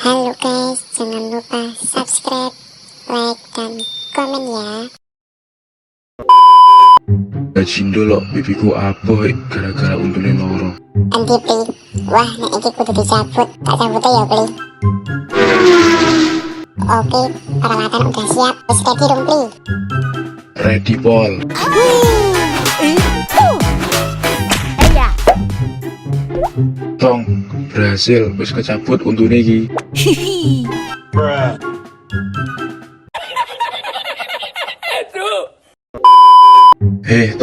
Halo guys, jangan lupa subscribe, like, dan komen ya. Gajindo lo bibiku apa gara-gara untune loro. Endi Pli? Wah, nek iki kudu dicabut. Tak cabut ya Pli. Oke, peralatan udah siap. Wis ready dong Pli. Ready Pol. Tong, berhasil wis kecabut untune iki.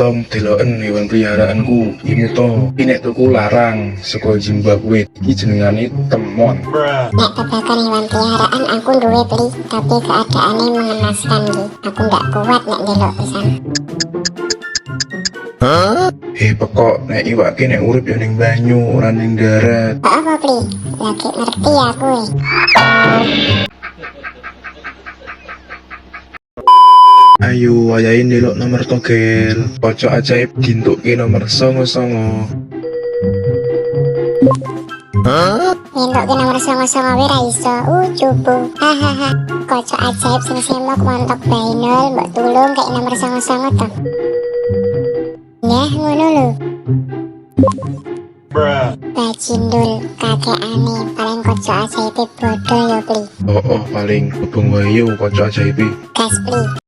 Tom, deloken hewan peliharaanku. Ini to, ini tuku larang saka Zimbabwe. Iki jenengane temon. Nek babagan hewan peliharaan aku duwe Pli, tapi keadaannya mengenaskan Ki. Aku nggak kuat nek ndelok pisan. Pekok nek iwake nek urip ya ning banyu, ora ning darat. Apa Pli? Lagi ngerti aku. Ayo wayahe ndelok nomor togel. Pocok ajaib dintuke nomor 99. Nyentuk ke nomor 99 wira iso. Cupu. Hahaha. Kocok ajaib sing semok montok bainol mbok tulung kayak nomor 99 to. Nah, ngono lho. Bajindul kakekane paling kocok ajaib bodoh ya Pli. Oh paling hubung wae yo pocok ajaib. Gas Pli.